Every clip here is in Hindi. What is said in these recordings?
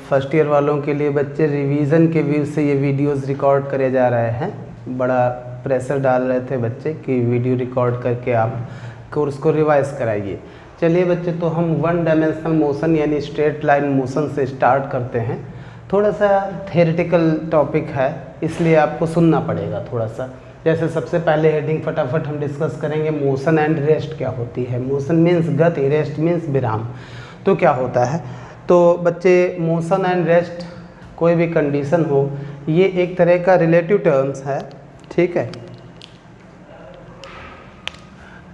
फर्स्ट ईयर वालों के लिए बच्चे रिवीजन के व्यू से ये वीडियोस रिकॉर्ड करे जा रहे हैं। बड़ा प्रेशर डाल रहे थे बच्चे कि वीडियो रिकॉर्ड करके आप कोर्स को रिवाइज कराइए। चलिए बच्चे, तो हम वन डायमेंशनल मोशन यानी स्ट्रेट लाइन मोशन से स्टार्ट करते हैं। थोड़ा सा थ्योरेटिकल टॉपिक है, इसलिए आपको सुनना पड़ेगा थोड़ा सा। जैसे सबसे पहले हेडिंग फटाफट हम डिस्कस करेंगे, मोशन एंड रेस्ट क्या होती है। मोशन मीन्स गति, रेस्ट मीन्स विराम। तो क्या होता है, तो बच्चे मोशन एंड रेस्ट कोई भी कंडीशन हो, ये एक तरह का रिलेटिव टर्म्स है, ठीक है।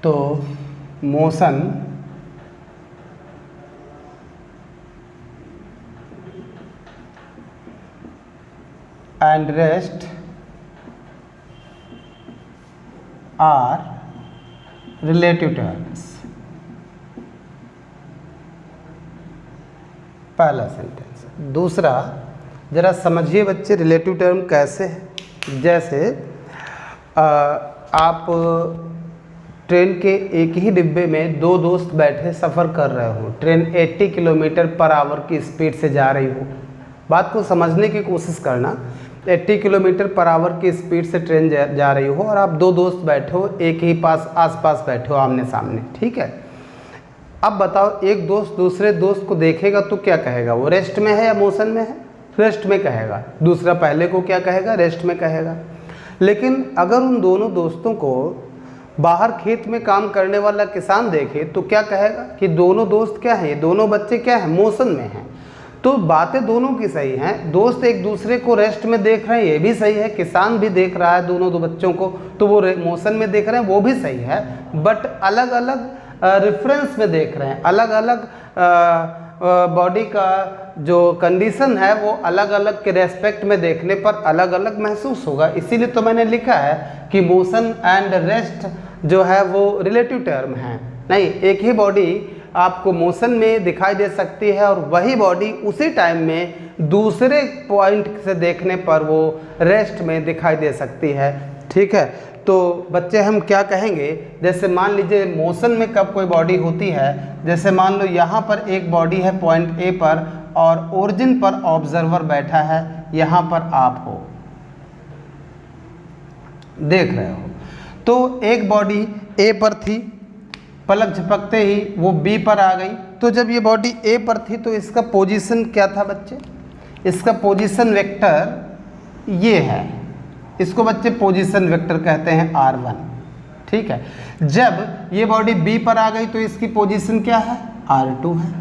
तो motion and rest are relative terms. पहला सेंटेंस। दूसरा, जरा समझिए बच्चे रिलेटिव टर्म कैसे है। जैसे आप ट्रेन के एक ही डिब्बे में दो दोस्त बैठे सफ़र कर रहे हो, ट्रेन 80 किलोमीटर पर आवर की स्पीड से जा रही हो। बात को समझने की कोशिश करना। 80 किलोमीटर पर आवर की स्पीड से ट्रेन जा रही हो और आप दो दोस्त बैठे हो, एक ही आस-पास बैठे हो आमने सामने, ठीक है। अब बताओ, एक दोस्त दूसरे दोस्त को देखेगा तो क्या कहेगा, वो रेस्ट में है या मोशन में है? रेस्ट में कहेगा। दूसरा पहले को क्या कहेगा, रेस्ट में कहेगा। लेकिन अगर उन दोनों दोस्तों को बाहर खेत में काम करने वाला किसान देखे तो क्या कहेगा कि दोनों दोस्त क्या हैं, दोनों बच्चे क्या हैं, मोशन में हैं। तो बातें दोनों की सही हैं। दोस्त एक दूसरे को रेस्ट में देख रहे हैं, ये भी सही है। किसान भी देख रहा है दोनों दो बच्चों को, तो वो मोशन में देख रहे हैं, वो भी सही है। बट अलग अलग रेफरेंस में देख रहे हैं, अलग अलग बॉडी का जो कंडीशन है वो अलग अलग के रेस्पेक्ट में देखने पर अलग अलग महसूस होगा। इसीलिए तो मैंने लिखा है कि मोशन एंड रेस्ट जो है वो रिलेटिव टर्म है। नहीं, एक ही बॉडी आपको मोशन में दिखाई दे सकती है और वही बॉडी उसी टाइम में दूसरे पॉइंट से देखने पर वो रेस्ट में दिखाई दे सकती है, ठीक है। तो बच्चे हम क्या कहेंगे, जैसे मान लीजिए मोशन में कब कोई बॉडी होती है, जैसे मान लो यहाँ पर एक बॉडी है पॉइंट ए पर और ओरिजिन पर ऑब्जर्वर बैठा है, यहाँ पर आप हो, देख रहे हो। तो एक बॉडी ए पर थी, पलक झपकते ही वो बी पर आ गई। तो जब ये बॉडी ए पर थी तो इसका पोजीशन क्या था बच्चे, इसका पोजीशन वेक्टर ये है, इसको बच्चे पोजीशन वेक्टर कहते हैं R1, ठीक है। जब ये बॉडी बी पर आ गई तो इसकी पोजीशन क्या है, R2 है,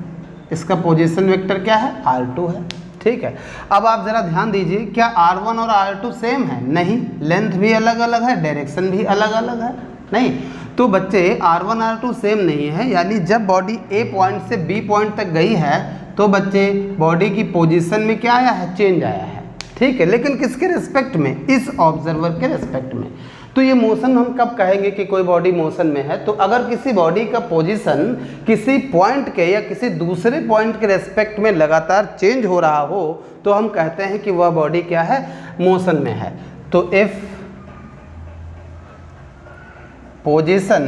इसका पोजीशन वेक्टर क्या है, R2 है, ठीक है। अब आप जरा ध्यान दीजिए, क्या R1 और R2 सेम है? नहीं, लेंथ भी अलग अलग है, डायरेक्शन भी अलग अलग है, नहीं। तो बच्चे R1 R2 सेम नहीं है, यानी जब बॉडी ए पॉइंट से बी पॉइंट तक गई है तो बच्चे बॉडी की पोजीशन में क्या आया है, चेंज आया है, ठीक है। लेकिन किसके रिस्पेक्ट में, इस ऑब्जर्वर के रिस्पेक्ट में। तो ये मोशन हम कब कहेंगे कि कोई बॉडी मोशन में है, तो अगर किसी बॉडी का पोजीशन किसी पॉइंट के या किसी दूसरे पॉइंट के रेस्पेक्ट में लगातार चेंज हो रहा हो तो हम कहते हैं कि वह बॉडी क्या है, मोशन में है। तो if position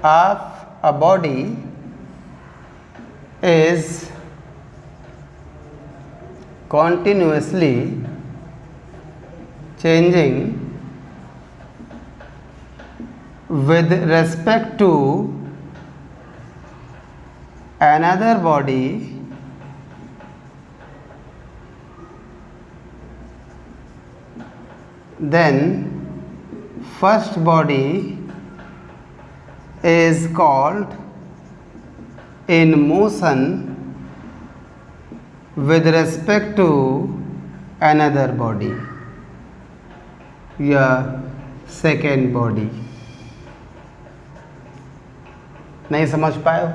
of a body is continuously changing with respect to another body, then first body is called in motion with respect to another body या second body। नहीं समझ पाए हो?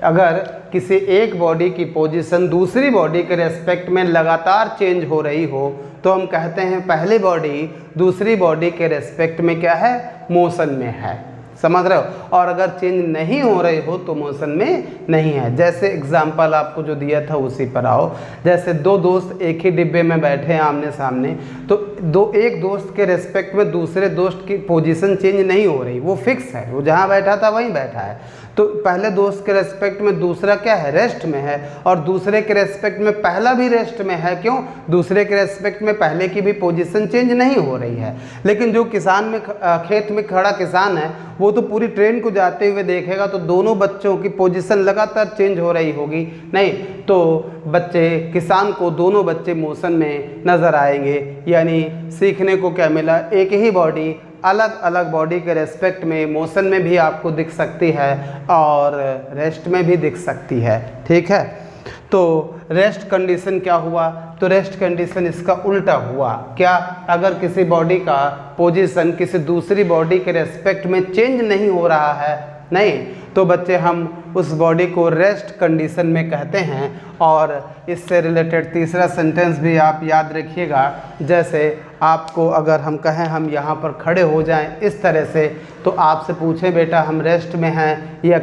अगर किसी एक बॉडी की पोजीशन दूसरी बॉडी के रेस्पेक्ट में लगातार चेंज हो रही हो तो हम कहते हैं पहली बॉडी दूसरी बॉडी के रेस्पेक्ट में क्या है, मोशन में है। समझ रहे हो? और अगर चेंज नहीं हो रही हो तो मोशन में नहीं है। जैसे एग्जाम्पल आपको जो दिया था उसी पर आओ। जैसे दो दोस्त एक ही डिब्बे में बैठे हैं आमने सामने, तो एक दोस्त के रेस्पेक्ट में दूसरे दोस्त की पोजीशन चेंज नहीं हो रही, वो फिक्स है, वो जहाँ बैठा था वहीं बैठा है। तो पहले दोस्त के रेस्पेक्ट में दूसरा क्या है, रेस्ट में है, और दूसरे के रेस्पेक्ट में पहला भी रेस्ट में है। क्यों? दूसरे के रेस्पेक्ट में पहले की भी पोजीशन चेंज नहीं हो रही है। लेकिन जो किसान में खेत में खड़ा किसान है, वो तो पूरी ट्रेन को जाते हुए देखेगा तो दोनों बच्चों की पोजीशन लगातार चेंज हो रही होगी। नहीं तो बच्चे, किसान को दोनों बच्चे मोशन में नज़र आएंगे। यानी सीखने को क्या मिला, एक ही बॉडी अलग अलग बॉडी के रेस्पेक्ट में मोशन में भी आपको दिख सकती है और रेस्ट में भी दिख सकती है। ठीक है, तो रेस्ट कंडीशन क्या हुआ, तो रेस्ट कंडीशन इसका उल्टा हुआ। क्या? अगर किसी बॉडी का पोजीशन किसी दूसरी बॉडी के रेस्पेक्ट में चेंज नहीं हो रहा है, नहीं, तो बच्चे हम उस बॉडी को रेस्ट कंडीशन में कहते हैं। और इससे रिलेटेड तीसरा सेंटेंस भी आप याद रखिएगा। जैसे आपको अगर हम कहें हम यहाँ पर खड़े हो जाएं इस तरह से, तो आपसे पूछें बेटा हम रेस्ट में हैं या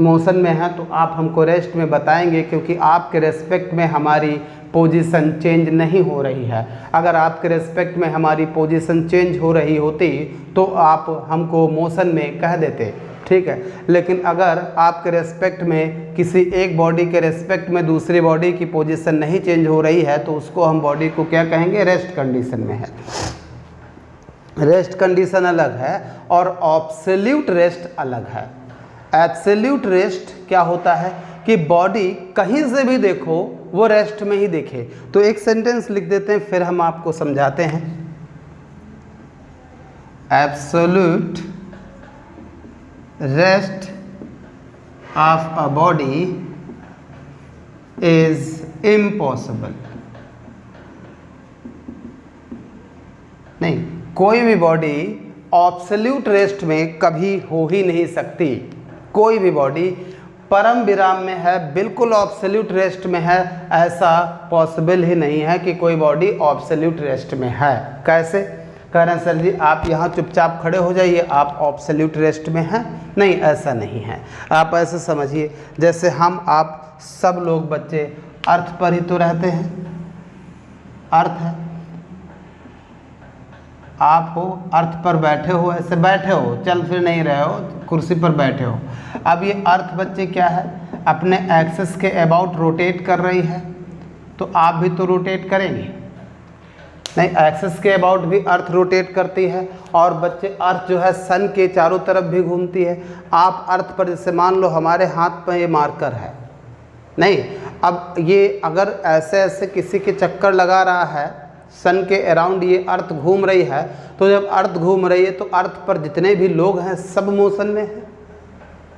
मोशन में हैं, तो आप हमको रेस्ट में बताएंगे क्योंकि आपके रेस्पेक्ट में हमारी पोजीशन चेंज नहीं हो रही है। अगर आपके रेस्पेक्ट में हमारी पोजीशन चेंज हो रही होती तो आप हमको मोशन में कह देते। ठीक है, लेकिन अगर आपके रेस्पेक्ट में किसी एक बॉडी के रेस्पेक्ट में दूसरी बॉडी की पोजीशन नहीं चेंज हो रही है तो उसको हम बॉडी को क्या कहेंगे, रेस्ट कंडीशन में है। रेस्ट कंडीशन अलग है और ऑब्सोल्यूट रेस्ट अलग है। एब्सोल्यूट रेस्ट क्या होता है कि बॉडी कहीं से भी देखो वो रेस्ट में ही दिखे। तो एक सेंटेंस लिख देते हैं, फिर हम आपको समझाते हैं। Absolute rest of a body is impossible. नहीं, कोई भी बॉडी ऑब्सोल्यूट रेस्ट में कभी हो ही नहीं सकती। कोई भी बॉडी परम विराम में है, बिल्कुल ऑब्सोल्यूट रेस्ट में है, ऐसा पॉसिबल ही नहीं है कि कोई बॉडी ऑब्सोल्यूट रेस्ट में है। कैसे कह रहे हैं सर जी, आप यहाँ चुपचाप खड़े हो जाइए, आप ऑब्सोल्यूट रेस्ट में हैं? नहीं, ऐसा नहीं है। आप ऐसे समझिए जैसे हम आप सब लोग बच्चे अर्थ पर ही तो रहते हैं। अर्थ है, आप हो अर्थ पर बैठे हो, ऐसे बैठे हो, चल फिर नहीं रहे हो, कुर्सी पर बैठे हो। अब ये अर्थ बच्चे क्या है, अपने एक्सिस के अबाउट रोटेट कर रही है, तो आप भी तो रोटेट करेंगे। नहीं, एक्सिस के अबाउट भी अर्थ रोटेट करती है। और बच्चे अर्थ जो है सन के चारों तरफ भी घूमती है। आप अर्थ पर, जैसे मान लो हमारे हाथ पर ये मार्कर है, नहीं, अब ये अगर ऐसे ऐसे किसी के चक्कर लगा रहा है, सन के अराउंड ये अर्थ घूम रही है, तो जब अर्थ घूम रही है तो अर्थ पर जितने भी लोग हैं सब मोशन में हैं।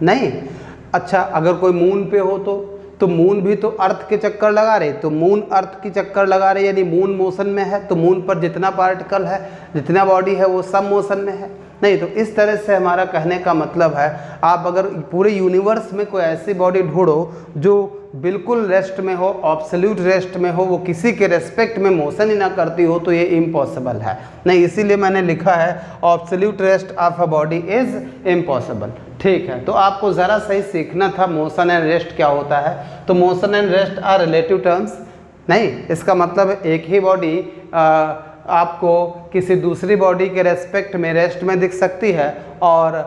नहीं, अच्छा अगर कोई मून पे हो तो मून भी तो अर्थ के चक्कर लगा रही, तो मून अर्थ की चक्कर लगा रही, यानी मून मोशन में है, तो मून पर जितना पार्टिकल है, जितना बॉडी है, वो सब मोशन में है। नहीं, तो इस तरह से हमारा कहने का मतलब है, आप अगर पूरे यूनिवर्स में कोई ऐसी बॉडी ढूंढो जो बिल्कुल रेस्ट में हो, ऑब्सोल्यूट रेस्ट में हो, वो किसी के रेस्पेक्ट में मोशन ही ना करती हो, तो ये इम्पॉसिबल है। नहीं, इसीलिए मैंने लिखा है absolute rest of a body is impossible. ठीक है, तो आपको ज़रा सही सीखना था मोशन एंड रेस्ट क्या होता है। तो motion and rest are relative terms. नहीं, इसका मतलब एक ही बॉडी आपको किसी दूसरी बॉडी के रेस्पेक्ट में रेस्ट में दिख सकती है और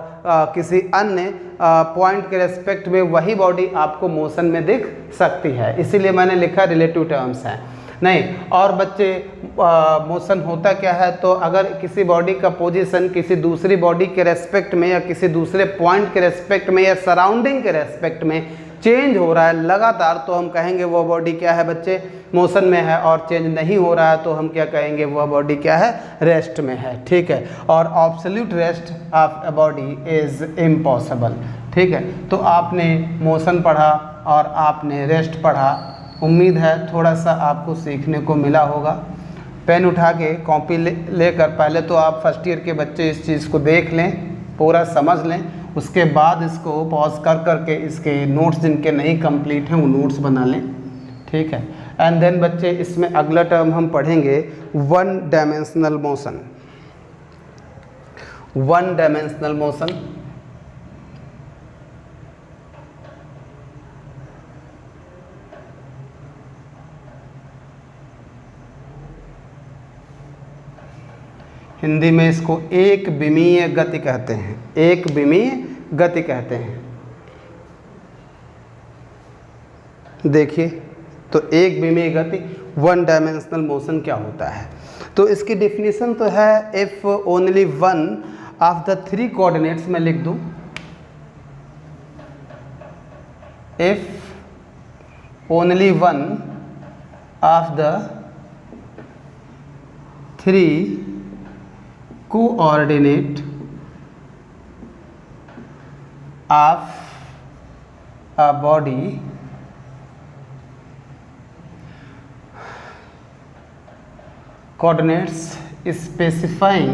किसी अन्य पॉइंट के रेस्पेक्ट में वही बॉडी आपको मोशन में दिख सकती है। इसीलिए मैंने लिखा रिलेटिव टर्म्स हैं। नहीं, और बच्चे मोशन होता क्या है, तो अगर किसी बॉडी का पोजीशन किसी दूसरी बॉडी के रेस्पेक्ट में या किसी दूसरे पॉइंट के रेस्पेक्ट में या सराउंडिंग के रेस्पेक्ट में चेंज हो रहा है लगातार, तो हम कहेंगे वो बॉडी क्या है बच्चे, मोशन में है। और चेंज नहीं हो रहा है तो हम क्या कहेंगे, वह बॉडी क्या है, रेस्ट में है। ठीक है, और absolute rest of a body is impossible. ठीक है, तो आपने मोशन पढ़ा और आपने रेस्ट पढ़ा। उम्मीद है थोड़ा सा आपको सीखने को मिला होगा। पेन उठा के कॉपी लेकर पहले तो आप फर्स्ट ईयर के बच्चे इस चीज़ को देख लें, पूरा समझ लें, उसके बाद इसको पॉज कर करके इसके नोट्स जिनके नहीं कंप्लीट हैं वो नोट्स बना लें। ठीक है, एंड देन बच्चे इसमें अगला टर्म हम पढ़ेंगे one dimensional motion. One dimensional motion Hindi में इसको एक विमीय गति कहते हैं, एक विमीय गति कहते हैं। देखिए, तो एक विमीय गति, वन डायमेंशनल मोशन क्या होता है? तो इसकी डेफिनेशन तो है if only one of the three coordinates, मैं लिख दूं, if only one of the three coordinate of a body coordinates specifying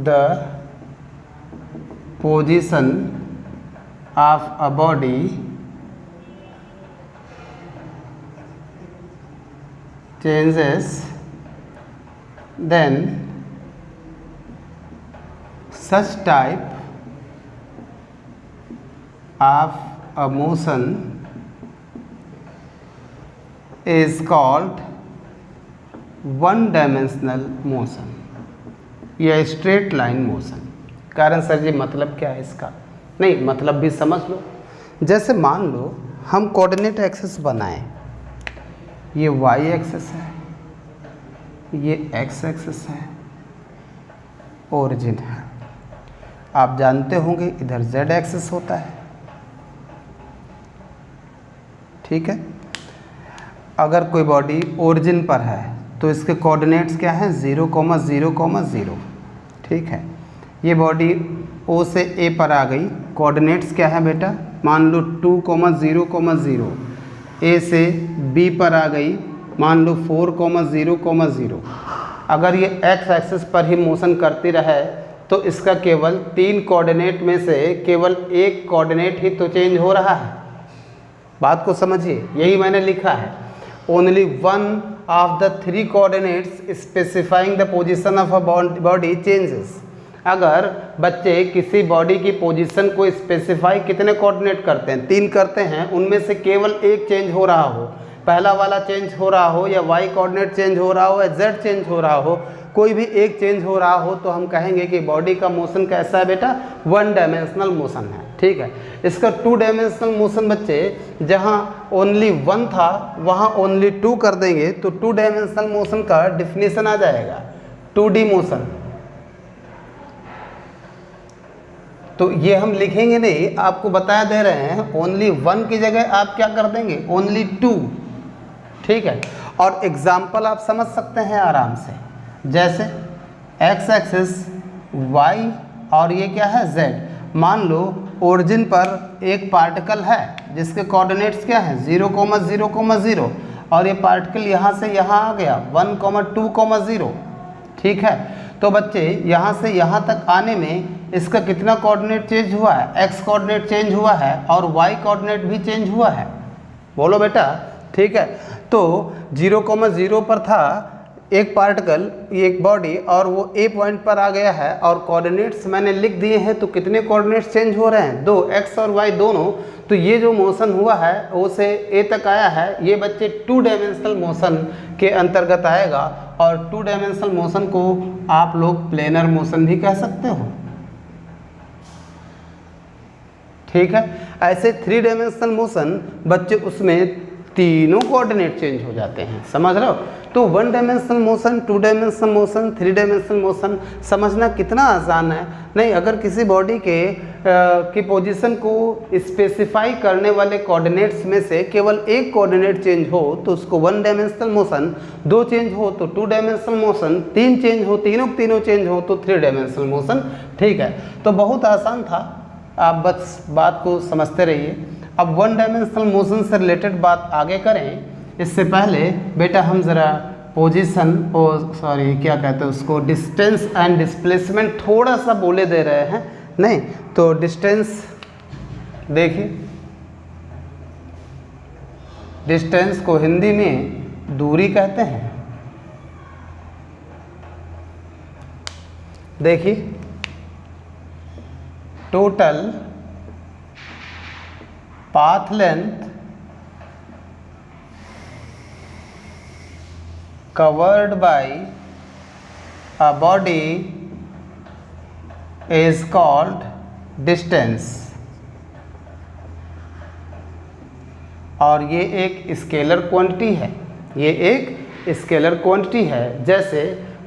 the position of a body changes, then such type of a motion is called one dimensional motion या स्ट्रेट लाइन मोशन। कारण सर जी मतलब क्या है इसका? नहीं, मतलब भी समझ लो। जैसे मान लो हम कोऑर्डिनेट एक्सिस बनाएं, ये वाई एक्सिस है, ये एक्स एक्सिस है, ओरिजिन है। आप जानते होंगे इधर जेड एक्सिस होता है, ठीक है। अगर कोई बॉडी ओरिजिन पर है तो इसके कोऑर्डिनेट्स क्या हैं? 0,0,0, ठीक है। ये बॉडी ओ से ए पर आ गई, कोऑर्डिनेट्स क्या है बेटा? मान लो 2,0,0, ए से बी पर आ गई, मान लो 4,0,0। अगर ये एक्स एक्सिस पर ही मोशन करती रहे तो इसका केवल 3 कोऑर्डिनेट में से केवल एक कोऑर्डिनेट ही तो चेंज हो रहा है। बात को समझिए, यही मैंने लिखा है, only one of the three coordinates specifying the position of a body changes. अगर बच्चे किसी बॉडी की पोजीशन को स्पेसिफाई कितने कोऑर्डिनेट करते हैं? 3 करते हैं, उनमें से केवल एक चेंज हो रहा हो, पहला वाला चेंज हो रहा हो, या वाई कोऑर्डिनेट चेंज हो रहा हो, या जेड चेंज हो रहा हो, कोई भी एक चेंज हो रहा हो, तो हम कहेंगे कि बॉडी का मोशन कैसा है बेटा? वन डायमेंशनल मोशन है, ठीक है। इसका 2 डायमेंशनल मोशन बच्चे, जहाँ ओनली 1 था वहाँ ओनली 2 कर देंगे तो 2 डायमेंशनल मोशन का डिफिनेशन आ जाएगा 2D मोशन। तो ये हम लिखेंगे नहीं, आपको बता दे रहे हैं, ओनली 1 की जगह आप क्या कर देंगे? ओनली 2, ठीक है। और एग्जाम्पल आप समझ सकते हैं आराम से, जैसे एक्स एक्सिस वाई और ये क्या है? जेड। मान लो ओरिजिन पर एक पार्टिकल है जिसके कोऑर्डिनेट्स क्या हैं? 0,0,0, और ये पार्टिकल यहाँ से यहाँ आ गया 1,2,0, ठीक है। तो बच्चे यहाँ से यहाँ तक आने में इसका कितना कोऑर्डिनेट चेंज हुआ है? एक्स कोऑर्डिनेट चेंज हुआ है और वाई कोऑर्डिनेट भी चेंज हुआ है। बोलो बेटा, ठीक है। तो 0,0 पर था एक पार्टिकल, एक बॉडी, और वो ए पॉइंट पर आ गया है, और कोऑर्डिनेट्स मैंने लिख दिए हैं, तो कितने कोऑर्डिनेट्स चेंज हो रहे हैं? 2, एक्स और वाई दोनों। तो ये जो मोशन हुआ है ओ से ए तक आया है, ये बच्चे 2 डायमेंशनल मोशन के अंतर्गत आएगा। और 2 डायमेंशनल मोशन को आप लोग प्लेनर मोशन भी कह सकते हो, ठीक है। ऐसे 3 डायमेंशनल मोशन बच्चे, उसमें तीनों कोऑर्डिनेट चेंज हो जाते हैं, समझ रहे हो? तो 1 dimensional motion, 2 dimensional motion, 3 dimensional motion समझना कितना आसान है। नहीं, अगर किसी बॉडी की पोजीशन को स्पेसिफाई करने वाले कोऑर्डिनेट्स में से केवल एक कोऑर्डिनेट चेंज हो तो उसको 1 डायमेंशनल मोशन, 2 चेंज हो तो 2 डायमेंशनल मोशन, 3 चेंज हो, तीनों चेंज हो तो 3 डायमेंशनल मोशन, ठीक है। तो बहुत आसान था, आप बस बात को समझते रहिए। अब 1 डायमेंशनल मोशन से रिलेटेड बात आगे करें, इससे पहले बेटा हम ज़रा पोजीशन क्या कहते हैं उसको, डिस्टेंस एंड डिस्प्लेसमेंट थोड़ा सा बोले दे रहे हैं। नहीं तो डिस्टेंस देखिए, डिस्टेंस को हिंदी में दूरी कहते हैं। देखिए, total path length covered by a body is called distance। और ये एक स्केलर क्वांटिटी है, ये एक स्केलर क्वांटिटी है। जैसे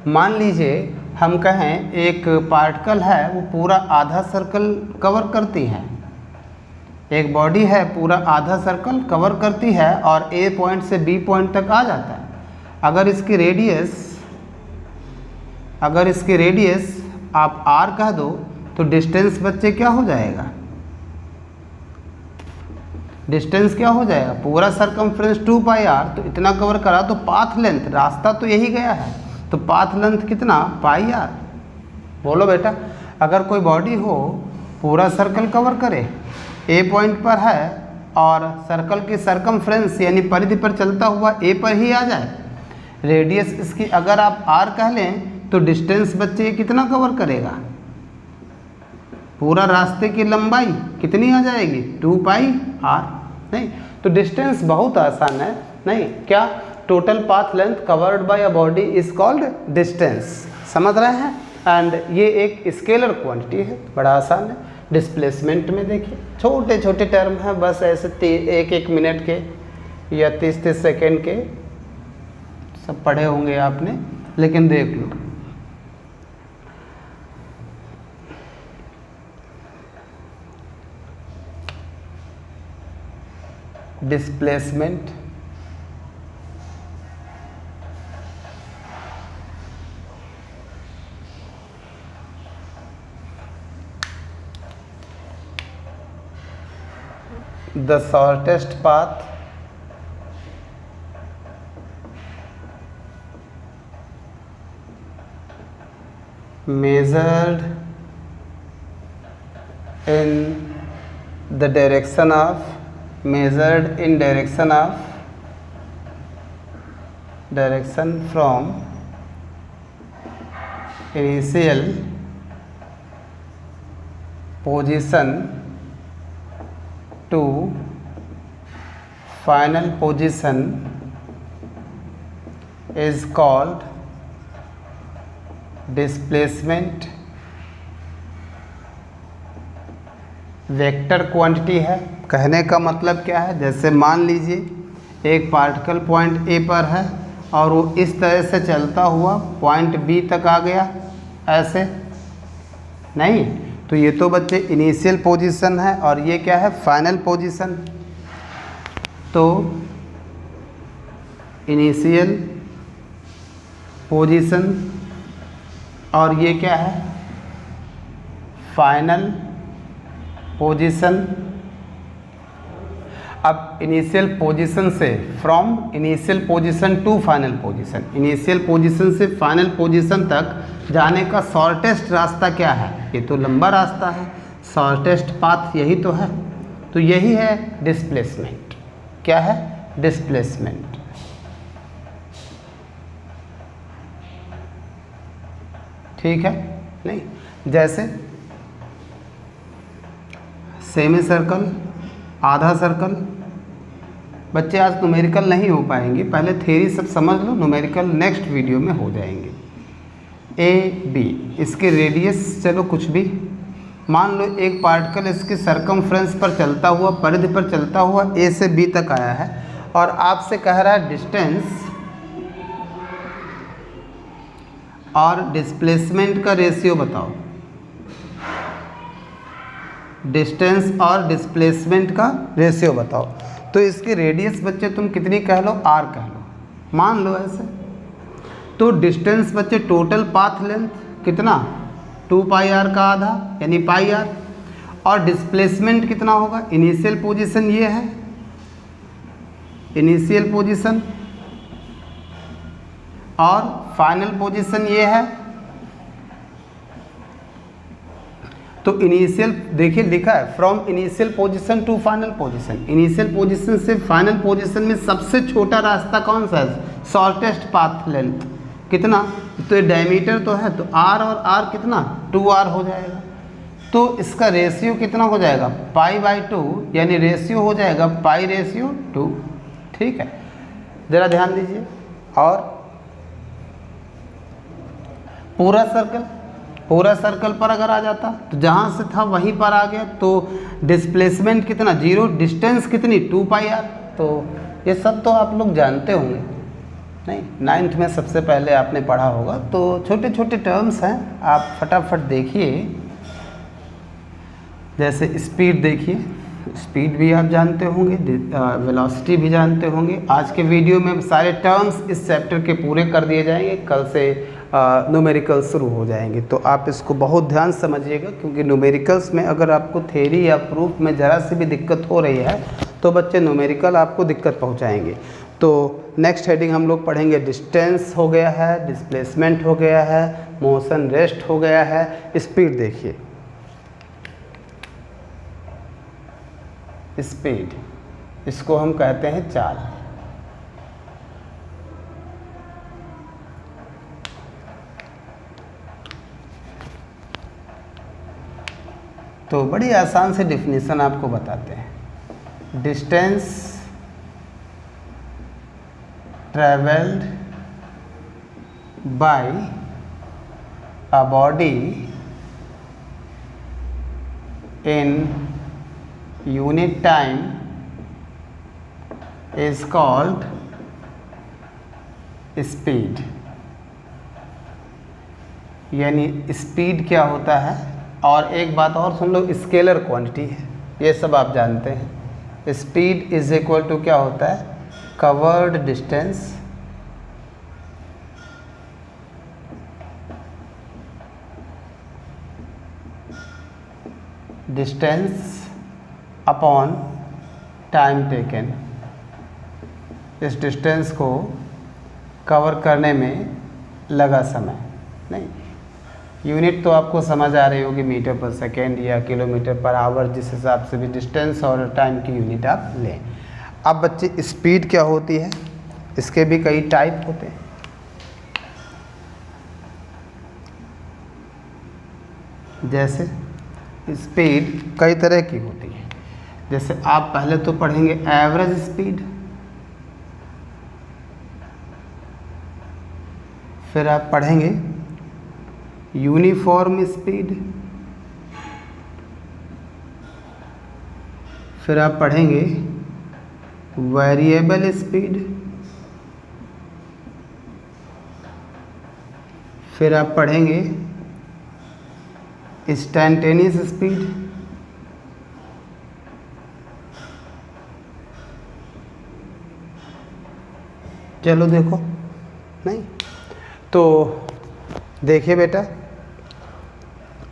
मान लीजिए हम कहें एक पार्टिकल है वो पूरा आधा सर्कल कवर करती है, एक बॉडी है पूरा आधा सर्कल कवर करती है और ए पॉइंट से बी पॉइंट तक आ जाता है। अगर इसकी रेडियस आप आर कह दो तो डिस्टेंस बच्चे क्या हो जाएगा, डिस्टेंस क्या हो जाएगा, पूरा सरकमफ्रेंस 2 पाई आर। तो इतना कवर करा तो पाथ लेंथ, रास्ता तो यही गया है, तो पाथ लेंथ कितना, पाई आर। बोलो बेटा, अगर कोई बॉडी हो पूरा सर्कल कवर करे, ए पॉइंट पर है और सर्कल की सरकमफ्रेंस यानी परिधि पर चलता हुआ ए पर ही आ जाए, रेडियस इसकी अगर आप आर कह लें तो डिस्टेंस बच्चे कितना कवर करेगा, पूरा रास्ते की लंबाई कितनी आ जाएगी, 2 पाई आर। नहीं तो डिस्टेंस बहुत आसान है, नहीं क्या, total path length covered by a body is called distance. समझ रहे हैं। एंड ये एक स्केलर क्वांटिटी है, बड़ा आसान है। डिस्प्लेसमेंट में देखिए छोटे छोटे टर्म हैं, बस ऐसे 1-1 मिनट के या 30-30 सेकेंड के, सब पढ़े होंगे आपने, लेकिन देख लो। Displacement, the shortest path measured in direction from initial position to final position is called displacement। Vector quantity है। कहने का मतलब क्या है, जैसे मान लीजिए एक पार्टिकल पॉइंट ए पर है और वो इस तरह से चलता हुआ पॉइंट बी तक आ गया, ऐसे नहीं, तो ये तो बच्चे इनिशियल पोजीशन है और ये क्या है, फाइनल पोजीशन। तो इनिशियल पोजीशन और ये क्या है, फाइनल पोजीशन। अब इनिशियल पोजीशन से, from initial position to final position, initial position से फाइनल पोजीशन तक जाने का शॉर्टेस्ट रास्ता क्या है, ये तो लंबा रास्ता है, शॉर्टेस्ट पाथ यही तो है, तो यही है डिस्प्लेसमेंट। क्या है, डिस्प्लेसमेंट। ठीक है, नहीं, जैसे सेमी सर्कल, आधा सर्कल। बच्चे आज न्यूमेरिकल नहीं हो पाएंगे, पहले थ्योरी सब समझ लो, न्यूमेरिकल नेक्स्ट वीडियो में हो जाएंगे। ए बी, इसके रेडियस चलो कुछ भी, मान लो एक पार्टिकल इसके सरकमफ्रेंस पर चलता हुआ, परिधि पर चलता हुआ ए से बी तक आया है और आपसे कह रहा है डिस्टेंस और डिस्प्लेसमेंट का रेशियो बताओ। डिस्टेंस और डिस्प्लेसमेंट का रेशियो बताओ। तो इसकी रेडियस बच्चे तुम कितनी कह लो, आर कह लो, मान लो ऐसे। तो डिस्टेंस बच्चे टोटल पाथ लेंथ कितना, 2 पाई आर का आधा यानी पाई आर, और डिस्प्लेसमेंट कितना होगा, इनिशियल पोजीशन ये है, इनिशियल पोजीशन, और फाइनल पोजीशन ये है। तो इनिशियल देखिए लिखा है from initial position to final position, initial position से फाइनल पोजीशन में सबसे छोटा रास्ता कौन सा है, शॉर्टेस्ट पाथ लेंथ कितना, तो ये डायमीटर तो है, तो आर और आर कितना, 2r हो जाएगा। तो इसका रेशियो कितना हो जाएगा, π/2, यानी रेशियो हो जाएगा π/2। ठीक है, ज़रा ध्यान दीजिए। और पूरा सर्कल पर अगर आ जाता तो जहाँ से था वहीं पर आ गया, तो डिस्प्लेसमेंट कितना 0, डिस्टेंस कितनी 2πr। तो ये सब तो आप लोग जानते होंगे, नहीं 9th में सबसे पहले आपने पढ़ा होगा। तो छोटे छोटे टर्म्स हैं, आप फटाफट देखिए। जैसे स्पीड देखिए, स्पीड भी आप जानते होंगे, वेलोसिटी भी जानते होंगे। आज के वीडियो में सारे टर्म्स इस चैप्टर के पूरे कर दिए जाएंगे, कल से न्यूमेरिकल्स शुरू हो जाएंगे। तो आप इसको बहुत ध्यान समझिएगा, क्योंकि न्यूमेरिकल्स में अगर आपको थ्योरी या प्रूफ में ज़रा सी भी दिक्कत हो रही है तो बच्चे न्यूमेरिकल आपको दिक्कत पहुंचाएंगे। तो नेक्स्ट हेडिंग हम लोग पढ़ेंगे, डिस्टेंस हो गया है, डिस्प्लेसमेंट हो गया है, मोशन रेस्ट हो गया है, स्पीड देखिए। स्पीड, इसको हम कहते हैं चाल। तो बड़ी आसान से डिफिनीशन आपको बताते हैं। Distance travelled by a body in unit time is called speed। यानी स्पीड क्या होता है, और एक बात और सुन लो, स्केलर क्वांटिटी है, ये सब आप जानते हैं। स्पीड इज इक्वल टू क्या होता है, covered distance upon time taken. इस डिस्टेंस को कवर करने में लगा समय, नहीं यूनिट तो आपको समझ आ रही होगी, मीटर पर सेकेंड या किलोमीटर पर आवर, जिस हिसाब से भी डिस्टेंस और टाइम की यूनिट आप लें। अब बच्चे स्पीड क्या होती है, इसके भी कई टाइप होते हैं। जैसे स्पीड कई तरह की होती है। जैसे आप पहले तो पढ़ेंगे एवरेज स्पीड, फिर आप पढ़ेंगे यूनिफॉर्म स्पीड, फिर आप पढ़ेंगे वेरिएबल स्पीड, फिर आप पढ़ेंगे इंस्टैन्टेनियस स्पीड, चलो देखो, नहीं तो देखिए बेटा,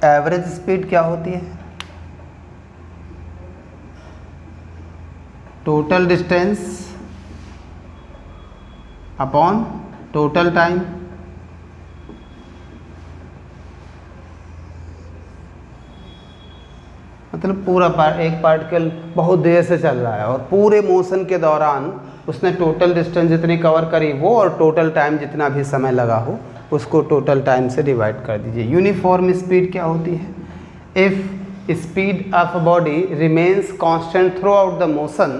एवरेज स्पीड क्या होती है, total distance upon total time. मतलब पूरा एक पार्टिकल बहुत देर से चल रहा है और पूरे मोशन के दौरान उसने टोटल डिस्टेंस जितनी कवर करी वो, और टोटल टाइम जितना भी समय लगा हो उसको टोटल टाइम से डिवाइड कर दीजिए। यूनिफॉर्म स्पीड क्या होती है, if speed of a body remains constant throughout the motion,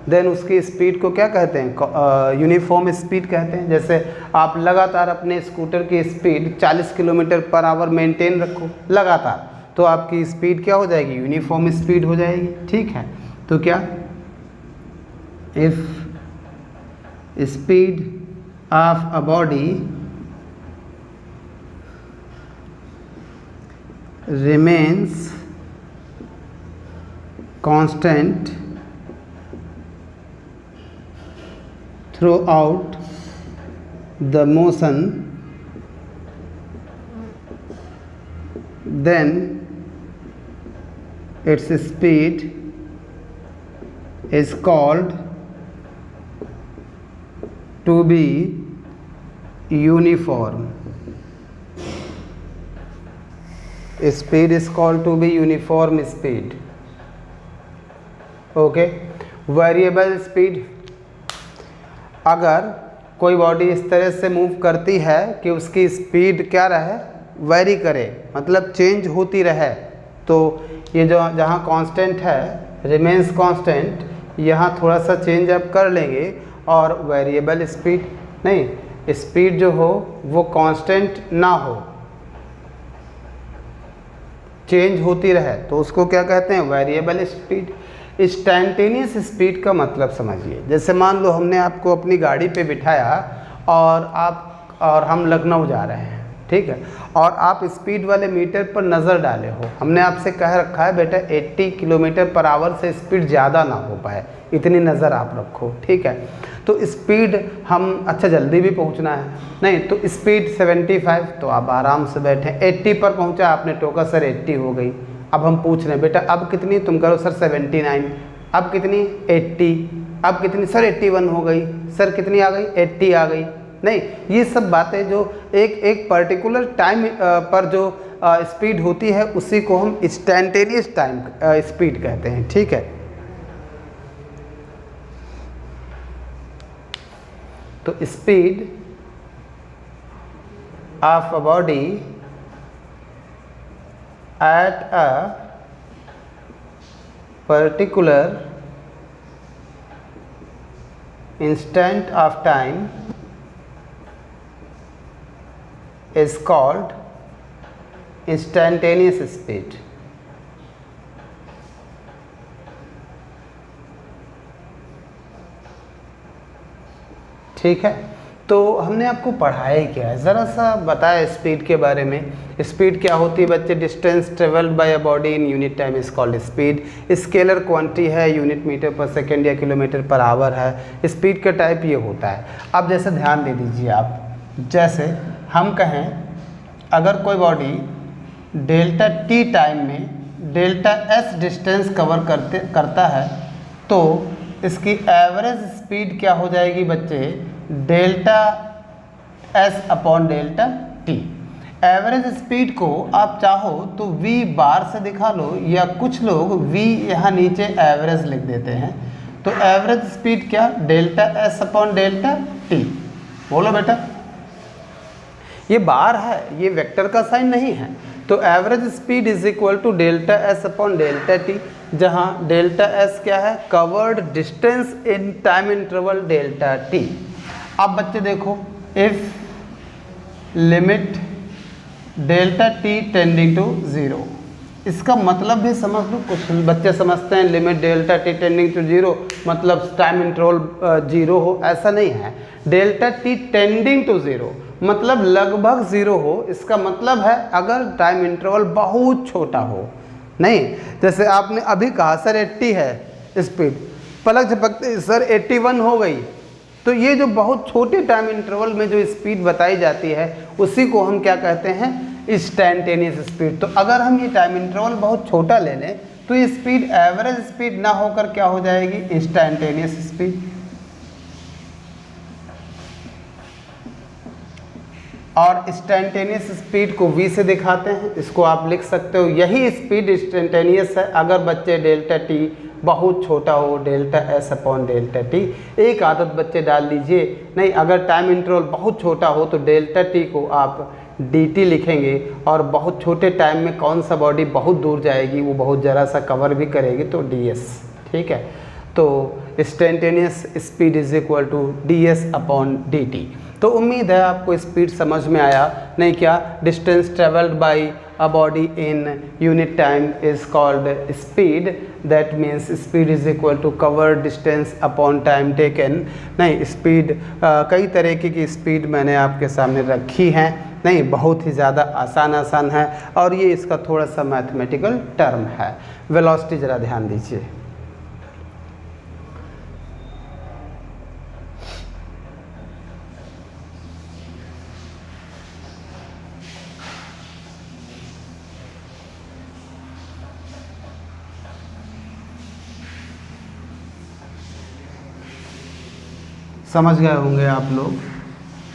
then उसकी स्पीड को क्या कहते हैं, यूनिफॉर्म स्पीड कहते हैं। जैसे आप लगातार अपने स्कूटर की speed 40 kilometre per hour maintain रखो लगातार, तो आपकी स्पीड क्या हो जाएगी, यूनिफॉर्म स्पीड हो जाएगी। ठीक है, तो क्या, if speed of a body remains constant throughout the motion, then its speed is called to be uniform. Speed is called to be uniform speed. Okay, variable speed, अगर कोई बॉडी इस तरह से मूव करती है कि उसकी स्पीड क्या रहे, वेरी करे, मतलब चेंज होती रहे, तो ये जो जहाँ कांस्टेंट है रिमेन्स कांस्टेंट, यहाँ थोड़ा सा चेंज अप कर लेंगे, और वेरिएबल स्पीड नहीं, स्पीड जो हो वो कांस्टेंट ना हो, चेंज होती रहे तो उसको क्या कहते हैं, वेरिएबल स्पीड। इंस्टैंटेनियस स्पीड का मतलब समझिए, जैसे मान लो हमने आपको अपनी गाड़ी पे बिठाया और हम लखनऊ जा रहे हैं, ठीक है, और आप स्पीड वाले मीटर पर नज़र डाले हो, हमने आपसे कह रखा है बेटा 80 किलोमीटर पर आवर से स्पीड ज़्यादा ना हो पाए, इतनी नज़र आप रखो, ठीक है। तो स्पीड हम अच्छा जल्दी भी पहुंचना है, नहीं तो स्पीड 75, तो आप आराम से बैठे, 80 पर पहुंचा, आपने टोका सर 80 हो गई। अब हम पूछ रहे हैं बेटा अब कितनी, तुम करो सर 79, अब कितनी 80, अब कितनी सर 81 हो गई, सर कितनी आ गई 80 आ गई। नहीं, ये सब बातें जो एक पर्टिकुलर टाइम पर जो स्पीड होती है उसी को हम इंस्टैंटेनियस टाइम स्पीड कहते हैं, ठीक है। तो speed of a body at a particular instant of time is called instantaneous speed। ठीक है, तो हमने आपको पढ़ाया क्या है, ज़रा सा बताया स्पीड के बारे में। स्पीड क्या होती है बच्चे, distance travelled by a body in unit time is called speed. Scalar quantity है, यूनिट मीटर पर सेकेंड या किलोमीटर पर आवर है। स्पीड का टाइप ये होता है। अब जैसे ध्यान दे दीजिए आप, जैसे हम कहें अगर कोई बॉडी डेल्टा टी टाइम में डेल्टा एस डिस्टेंस कवर करता है तो इसकी एवरेज स्पीड क्या हो जाएगी बच्चे, delta S upon delta T. Average speed को आप चाहो तो v बार से दिखा लो, या कुछ लोग v यहाँ नीचे एवरेज लिख देते हैं। तो एवरेज स्पीड क्या, delta S upon delta T. बोलो बेटा, ये बार है, ये वेक्टर का साइन नहीं है। तो average speed is equal to delta S upon delta T, जहाँ डेल्टा एस क्या है, covered distance in time interval delta T. अब बच्चे देखो, if limit delta T tending to 0, इसका मतलब भी समझ लो। कुछ बच्चे समझते हैं limit delta T tending to 0 मतलब टाइम इंटरवल 0 हो, ऐसा नहीं है। डेल्टा टी टेंडिंग टू 0 मतलब लगभग 0 हो। इसका मतलब है अगर टाइम इंटरवल बहुत छोटा हो, नहीं जैसे आपने अभी कहा सर 80 है स्पीड, पलक झपकते सर 81 हो गई, तो ये जो बहुत छोटे टाइम इंटरवल में जो स्पीड बताई जाती है उसी को हम क्या कहते हैं, इंस्टैंटेनियस स्पीड। तो अगर हम ये टाइम इंटरवल बहुत छोटा ले लें तो ये स्पीड एवरेज स्पीड ना होकर क्या हो जाएगी, इंस्टैंटेनियस स्पीड। और इंस्टैंटेनियस स्पीड को v से दिखाते हैं, इसको आप लिख सकते हो, यही स्पीड इंस्टैंटेनियस है अगर बच्चे डेल्टा टी बहुत छोटा हो, delta S upon delta T. एक आदत बच्चे डाल लीजिए, नहीं अगर टाइम इंटरवल बहुत छोटा हो तो डेल्टा टी को आप dt लिखेंगे, और बहुत छोटे टाइम में कौन सा बॉडी बहुत दूर जाएगी, वो बहुत ज़रा सा कवर भी करेगी, तो ds। ठीक है, तो instantaneous speed is equal to ds upon dt। तो उम्मीद है आपको स्पीड समझ में आया। नहीं क्या, distance travelled by a body in unit time is called speed, that means speed is equal to covered distance upon time taken. नहीं, स्पीड कई तरीके की स्पीड मैंने आपके सामने रखी हैं, नहीं बहुत ही ज़्यादा आसान है, और ये इसका थोड़ा सा मैथमेटिकल टर्म है। वेलोसिटी ज़रा ध्यान दीजिए, समझ गए होंगे आप लोग।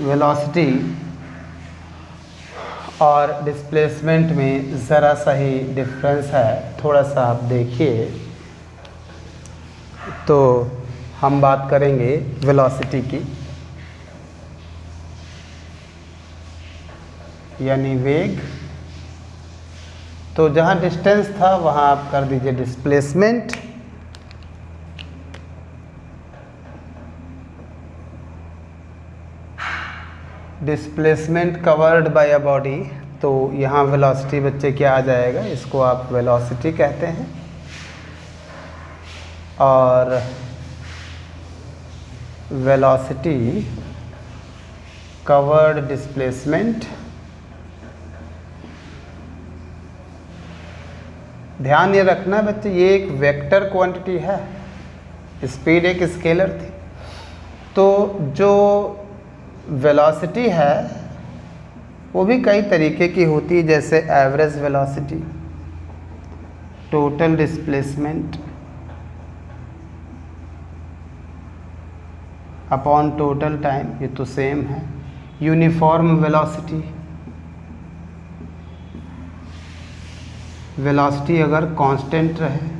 वेलोसिटी और डिस्प्लेसमेंट में ज़रा सा ही डिफरेंस है, थोड़ा सा आप देखिए। तो हम बात करेंगे वेलोसिटी की, यानी वेग। तो जहाँ डिस्टेंस था वहाँ आप कर दीजिए displacement, displacement covered by a body. तो यहाँ वेलोसिटी बच्चे क्या आ जाएगा, इसको आप वेलोसिटी कहते हैं। और वेलोसिटी कवर्ड डिस्प्लेसमेंट, ध्यान ये रखना बच्चे ये एक वेक्टर क्वांटिटी है, स्पीड एक स्केलर थी। तो जो वेलोसिटी है वो भी कई तरीके की होती है, जैसे average velocity, total displacement upon total time, ये तो सेम है। यूनिफॉर्म वेलोसिटी, वेलोसिटी अगर कांस्टेंट रहे।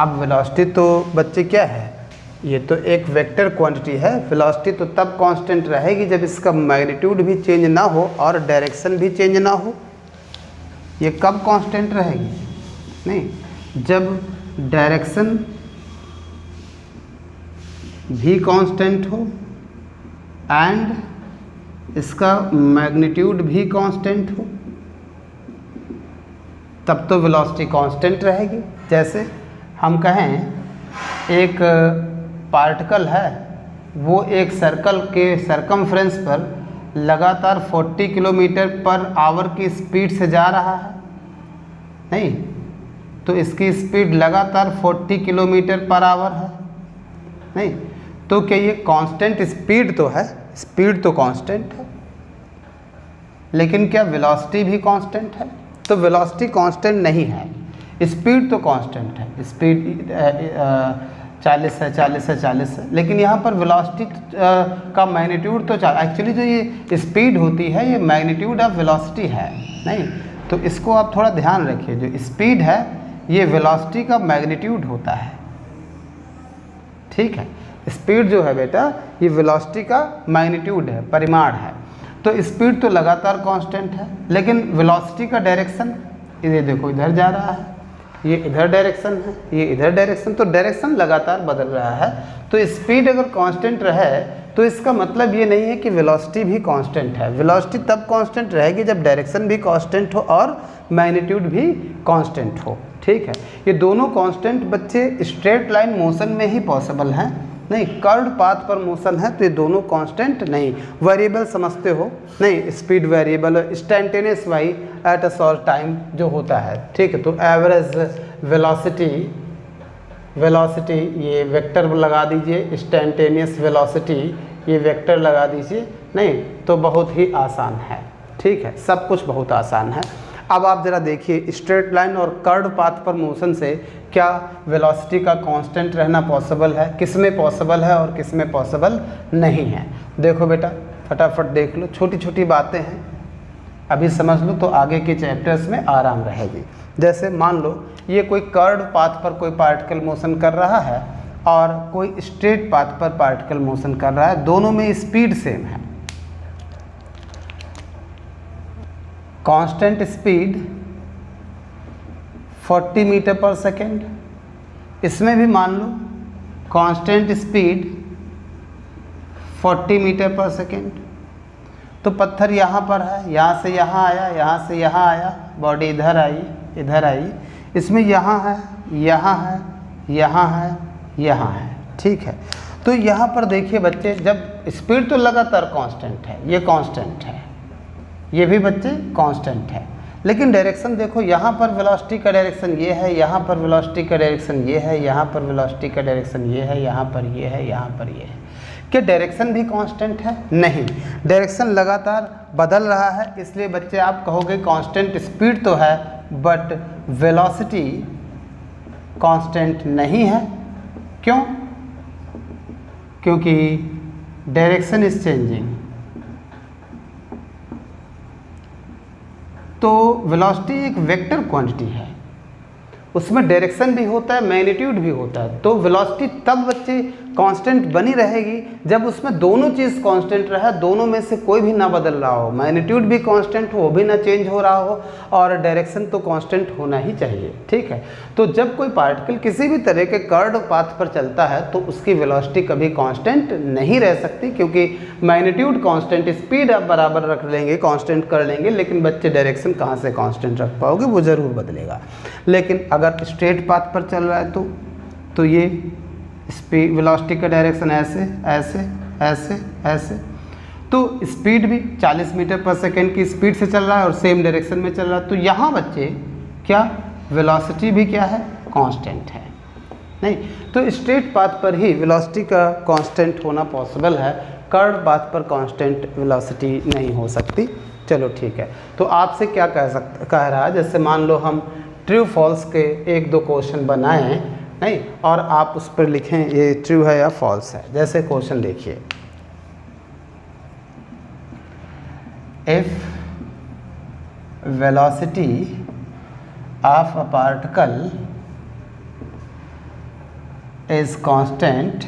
अब वेलोसिटी तो बच्चे क्या है, ये तो एक वेक्टर क्वांटिटी है। वेलोसिटी तो तब कांस्टेंट रहेगी जब इसका मैग्नीट्यूड भी चेंज ना हो और डायरेक्शन भी चेंज ना हो। ये कब कांस्टेंट रहेगी, नहीं, जब डायरेक्शन भी कांस्टेंट हो एंड इसका मैग्नीट्यूड भी कांस्टेंट हो, तब तो वेलोसिटी कांस्टेंट रहेगी। जैसे हम कहें एक पार्टिकल है, वो एक सर्कल के सरकमफ्रेंस पर लगातार 40 किलोमीटर पर आवर की स्पीड से जा रहा है, नहीं, तो इसकी स्पीड लगातार 40 किलोमीटर पर आवर है, नहीं, तो क्या ये कांस्टेंट स्पीड तो है, स्पीड तो कांस्टेंट है, लेकिन क्या वेलोसिटी भी कांस्टेंट है? तो वेलोसिटी कांस्टेंट नहीं है, स्पीड तो कांस्टेंट है। स्पीड 40 है, 40 है, 40 है, लेकिन यहाँ पर वेलोसिटी का मैग्नीट्यूड तो एक्चुअली जो ये स्पीड होती है ये मैग्नीट्यूड ऑफ वेलोसिटी है, नहीं, तो इसको आप थोड़ा ध्यान रखिए। जो स्पीड है ये वेलोसिटी का मैग्नीट्यूड होता है, ठीक है। स्पीड जो है बेटा ये वेलोसिटी का मैग्नीट्यूड है, परिमाण है। तो स्पीड तो लगातार कांस्टेंट है, लेकिन वेलोसिटी का डायरेक्शन, ये देखो इधर जा रहा है, ये इधर डायरेक्शन है, ये इधर डायरेक्शन, तो डायरेक्शन लगातार बदल रहा है। तो स्पीड अगर कांस्टेंट रहे तो इसका मतलब ये नहीं है कि वेलोसिटी भी कांस्टेंट है। वेलोसिटी तब कांस्टेंट रहेगी जब डायरेक्शन भी कांस्टेंट हो और मैग्नीट्यूड भी कांस्टेंट हो, ठीक है। ये दोनों कांस्टेंट बच्चे स्ट्रेट लाइन मोशन में ही पॉसिबल हैं, नहीं, कर्व्ड पाथ पर मोशन है तो ये दोनों कांस्टेंट नहीं। वेरिएबल समझते हो, नहीं, स्पीड वेरिएबल, इंस्टेंटेनियस वाई एट अ शॉर्ट टाइम जो होता है, ठीक है। तो एवरेज वेलोसिटी, वेलोसिटी ये वेक्टर लगा दीजिए, इंस्टेंटेनियस वेलोसिटी ये वेक्टर लगा दीजिए, नहीं, तो बहुत ही आसान है, ठीक है, सब कुछ बहुत आसान है। अब आप ज़रा देखिए स्ट्रेट लाइन और कर्व्ड पाथ पर मोशन से क्या वेलोसिटी का कांस्टेंट रहना पॉसिबल है, किस में पॉसिबल है और किस में पॉसिबल नहीं है। देखो बेटा फटाफट देख लो, छोटी छोटी बातें हैं, अभी समझ लो तो आगे के चैप्टर्स में आराम रहेगी। जैसे मान लो ये कोई कर्व्ड पाथ पर कोई पार्टिकल मोशन कर रहा है और कोई स्ट्रेट पाथ पर पार्टिकल मोशन कर रहा है, दोनों में स्पीड सेम है, कांस्टेंट स्पीड 40 मीटर पर सेकेंड, इसमें भी मान लो कांस्टेंट स्पीड 40 मीटर पर सेकेंड। तो पत्थर यहाँ पर है, यहाँ से यहाँ आया, यहाँ से यहाँ आया, बॉडी इधर आई, इधर आई, इसमें यहाँ है, यहाँ है, यहाँ है, यहाँ है, ठीक है। तो यहाँ पर देखिए बच्चे, जब स्पीड तो लगातार कांस्टेंट है, ये कांस्टेंट है, ये भी बच्चे कांस्टेंट है, लेकिन डायरेक्शन देखो, यहाँ पर वेलोसिटी का डायरेक्शन ये है, यहाँ पर वेलोसिटी का डायरेक्शन ये है, यहाँ पर वेलोसिटी का डायरेक्शन ये है, यहाँ पर ये है, यहाँ पर ये है। क्या डायरेक्शन भी कांस्टेंट है? नहीं, डायरेक्शन लगातार बदल रहा है, इसलिए बच्चे आप कहोगे कांस्टेंट स्पीड तो है बट वेलोसिटी कांस्टेंट नहीं है। क्यों? क्योंकि डायरेक्शन इज चेंजिंग। तो वेलोसिटी एक वेक्टर क्वांटिटी है, उसमें डायरेक्शन भी होता है, मैग्नीट्यूड भी होता है। तो वेलोसिटी तब बच्चे कांस्टेंट बनी रहेगी जब उसमें दोनों चीज़ कांस्टेंट रहा, दोनों में से कोई भी ना बदल रहा हो, मैग्नीट्यूड भी कांस्टेंट हो, वो भी ना चेंज हो रहा हो, और डायरेक्शन तो कांस्टेंट होना ही चाहिए। ठीक है, तो जब कोई पार्टिकल किसी भी तरह के कर्व पाथ पर चलता है तो उसकी वेलोसिटी कभी कांस्टेंट नहीं रह सकती, क्योंकि मैग्नीट्यूड कांस्टेंट, स्पीड आप बराबर रख लेंगे, कांस्टेंट कर लेंगे, लेकिन बच्चे डायरेक्शन कहाँ से कांस्टेंट रख पाओगे, वो ज़रूर बदलेगा। लेकिन अगर स्ट्रेट पाथ पर चल रहा है तो ये स्पीड, वेलोसिटी का डायरेक्शन ऐसे ऐसे ऐसे ऐसे, तो स्पीड भी 40 मीटर पर सेकेंड की स्पीड से चल रहा है और सेम डायरेक्शन में चल रहा है, तो यहाँ बच्चे क्या वेलोसिटी भी क्या है, कांस्टेंट है। नहीं, तो स्ट्रेट पाथ पर ही वेलोसिटी का कांस्टेंट होना पॉसिबल है, कर्व पाथ पर कांस्टेंट वेलोसिटी नहीं हो सकती। चलो ठीक है, तो आपसे क्या कह रहा है, जैसे मान लो हम ट्रू फॉल्स के 1-2 क्वेश्चन बनाएं, नहीं, और आप उस पर लिखें ये ट्रू है या फॉल्स है। जैसे क्वेश्चन देखिए, if velocity of a particle is constant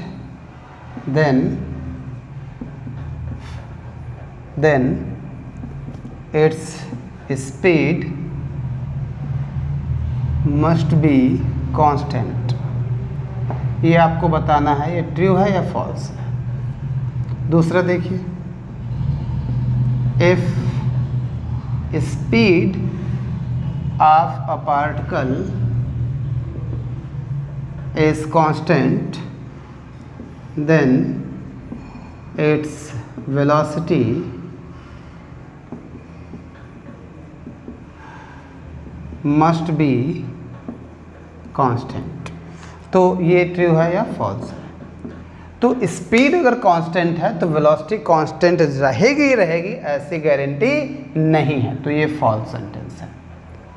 then its speed must be constant। ये आपको बताना है ये ट्रू है या फॉल्स है। दूसरा देखिए, if speed of a particle is constant then its velocity must be constant. तो ये ट्रू है या फॉल्स है। तो स्पीड अगर कांस्टेंट है तो वेलोसिटी कांस्टेंट रहेगी ही रहेगी, ऐसी गारंटी नहीं है, तो ये फॉल्स सेंटेंस है,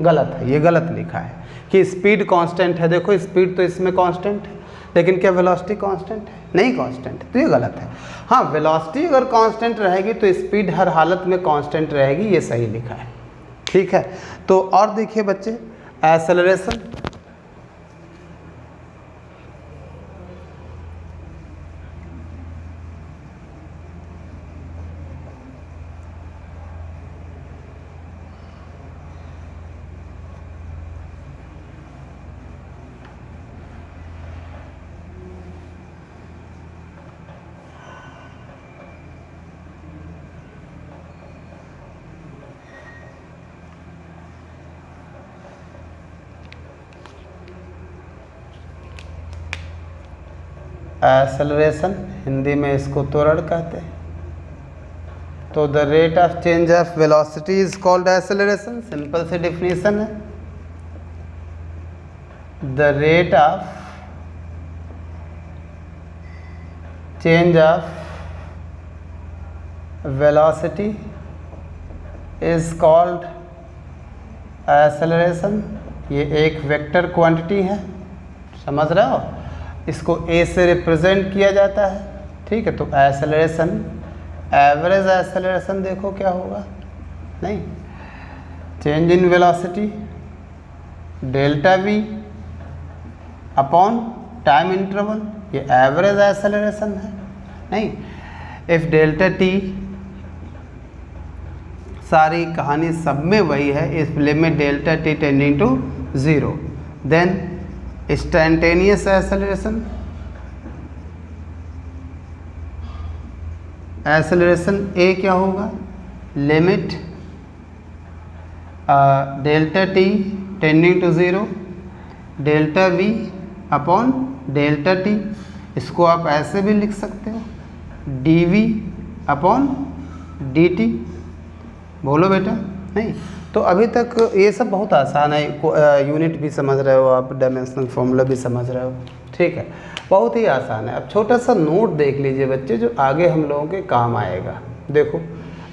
गलत है, ये गलत लिखा है कि स्पीड कांस्टेंट है। देखो स्पीड तो इसमें कांस्टेंट है, लेकिन क्या वेलोसिटी कांस्टेंट है, नहीं कांस्टेंट है, तो ये गलत है। हाँ, वेलोसिटी अगर कांस्टेंट रहेगी तो स्पीड हर हालत में कांस्टेंट रहेगी, ये सही लिखा है। ठीक है, तो और देखिए बच्चे, एक्सेलरेशन, एक्सेलरेशन हिंदी में इसको त्वरण कहते हैं। तो the rate of change of velocity is called acceleration, simple सी डेफिनेशन है। The rate of change of velocity is called acceleration. ये एक वेक्टर क्वांटिटी है, समझ रहे हो, इसको ए से रिप्रेजेंट किया जाता है। ठीक है, तो एक्सेलरेशन, एवरेज एक्सेलरेशन देखो क्या होगा, नहीं, change in velocity delta V upon time interval, ये एवरेज एक्सेलरेशन है। नहीं, इफ डेल्टा टी, सारी कहानी सब में वही है, इस limit delta T tending to 0, then instantaneous acceleration, acceleration A क्या होगा, limit delta T tending to 0 delta V upon delta T, इसको आप ऐसे भी लिख सकते हो, D V upon D T. बोलो बेटा, नहीं, तो अभी तक ये सब बहुत आसान है, यूनिट भी समझ रहे हो आप, डायमेंशनल फॉर्मूला भी समझ रहे हो। ठीक है, बहुत ही आसान है। अब छोटा सा नोट देख लीजिए बच्चे, जो आगे हम लोगों के काम आएगा। देखो,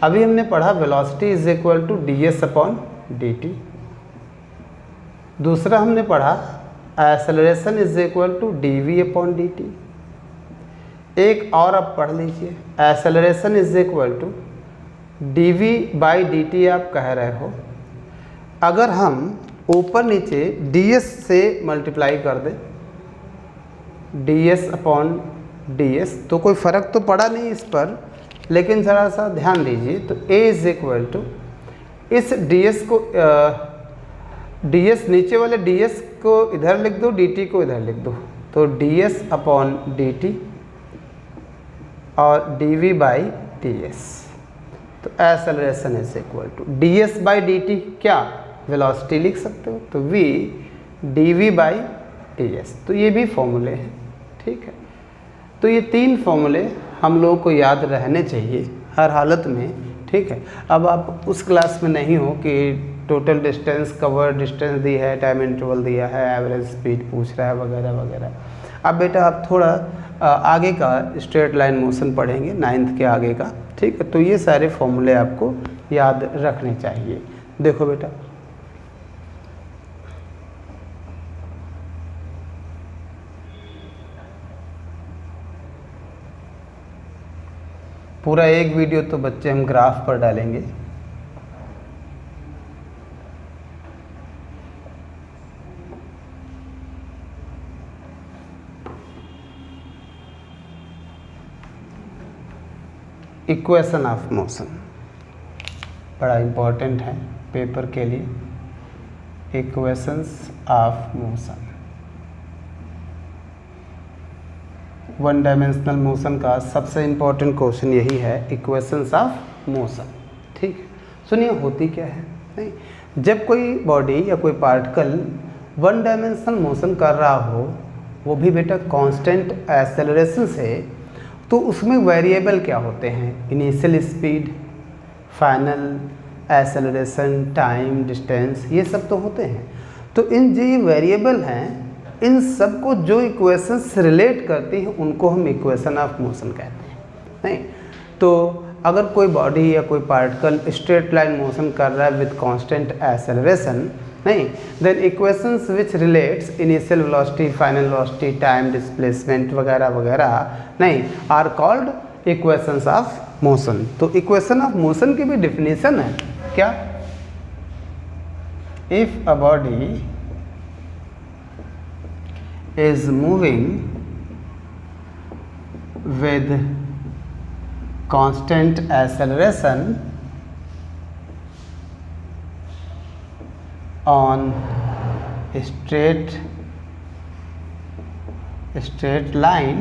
अभी हमने पढ़ा velocity is equal to D S upon D T. दूसरा हमने पढ़ा acceleration is equal to D V upon D T. एक और अब पढ़ लीजिए, acceleration is equal to D V by D T. आप कह रहे हो अगर हम ऊपर नीचे डी एस से मल्टीप्लाई कर दें, डी एस अपॉन ds, तो कोई फ़र्क तो पड़ा नहीं इस पर, लेकिन ज़रा सा ध्यान दीजिए। तो a इज इक्वल टू इस ds को ds नीचे वाले ds को इधर लिख दो, dt को इधर लिख दो, तो ds अपॉन dt और dv बाई ds। तो acceleration is equal to ds by dt, क्या वेलोसिटी लिख सकते हो, तो v dv बाई ds। तो ये भी फॉर्मूले हैं, ठीक है। तो ये 3 फॉर्मूले हम लोगों को याद रहने चाहिए हर हालत में, ठीक है। अब आप उस क्लास में नहीं हो कि टोटल डिस्टेंस, कवर डिस्टेंस दी है, टाइम इंटरवल दिया है, एवरेज स्पीड पूछ रहा है वगैरह वगैरह। अब बेटा आप थोड़ा आगे का स्ट्रेट लाइन मोशन पढ़ेंगे, 9th के आगे का, ठीक है। तो ये सारे फॉर्मूले आपको याद रखने चाहिए। देखो बेटा, पूरा एक वीडियो तो बच्चे हम ग्राफ पर डालेंगे। इक्वेशन ऑफ मोशन बड़ा इम्पोर्टेंट है पेपर के लिए, equations of motion. 1 dimensional motion का सबसे इम्पोर्टेंट क्वेश्चन यही है, इक्वेशंस ऑफ मोशन, ठीक है। सुनिए होती क्या है, नहीं, जब कोई बॉडी या कोई पार्टिकल 1 डायमेंशनल मोशन कर रहा हो, वो भी बेटा कांस्टेंट एक्सेलरेशन से, तो उसमें वेरिएबल क्या होते हैं, initial speed, final acceleration, time, distance, ये सब तो होते हैं। तो इन जो ये वेरिएबल हैं, इन सब को जो इक्वेशंस रिलेट करती हैं उनको हम इक्वेशन ऑफ मोशन कहते हैं, नहीं। तो अगर कोई बॉडी या कोई पार्टिकल स्ट्रेट लाइन मोशन कर रहा है विद कांस्टेंट एक्सेलरेशन, नहीं, then equations which relates initial velocity, final velocity, time, displacement वगैरह वगैरह, नहीं, are called equations of motion. तो इक्वेशन ऑफ मोशन की भी डिफिनीशन है क्या, if a body is moving with constant acceleration on straight line,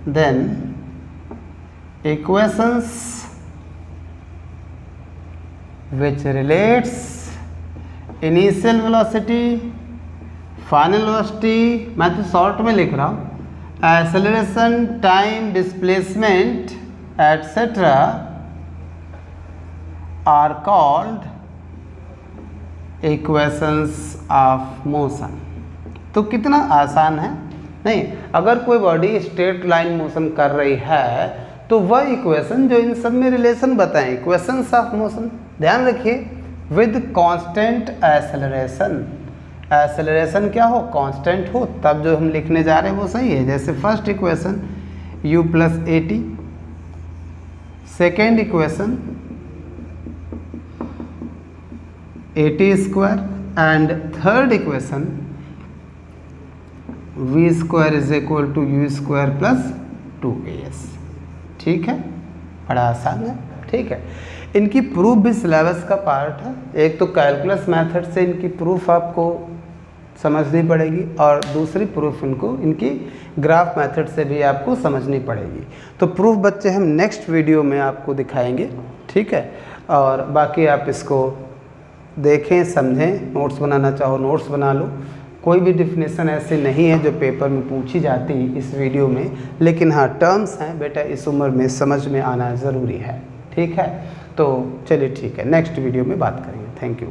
then equations which relates initial velocity, final velocity, मैं तो शॉर्ट में लिख रहा हूँ, acceleration, time, displacement etcetera are called equations of motion. तो कितना आसान है, नहीं, अगर कोई बॉडी स्ट्रेट लाइन मोशन कर रही है तो वह इक्वेशन जो इन सब में रिलेशन बताएं, इक्वेशंस ऑफ मोशन। ध्यान रखिए, विद कांस्टेंट एक्सेलरेशन, एक्सेलरेशन क्या हो, कांस्टेंट हो, तब जो हम लिखने जा रहे हैं वो सही है। जैसे first equation u plus a t, second equation a t square, and third equation v square is equal to u square plus 2as। ठीक है, बड़ा आसान है, ठीक है। इनकी प्रूफ भी सिलेबस का पार्ट है। एक तो कैलकुलस मेथड से इनकी प्रूफ आपको समझनी पड़ेगी, और दूसरी प्रूफ इनकी ग्राफ मेथड से भी आपको समझनी पड़ेगी। तो प्रूफ बच्चे हम नेक्स्ट वीडियो में आपको दिखाएंगे, ठीक है। और बाकी आप इसको देखें, समझें, नोट्स बनाना चाहो नोट्स बना लो। कोई भी डिफिनेशन ऐसी नहीं है जो पेपर में पूछी जाती इस वीडियो में, लेकिन हाँ टर्म्स हैं बेटा, इस उम्र में समझ में आना ज़रूरी है, ठीक है। तो चलिए ठीक है, नेक्स्ट वीडियो में बात करेंगे। Thank you.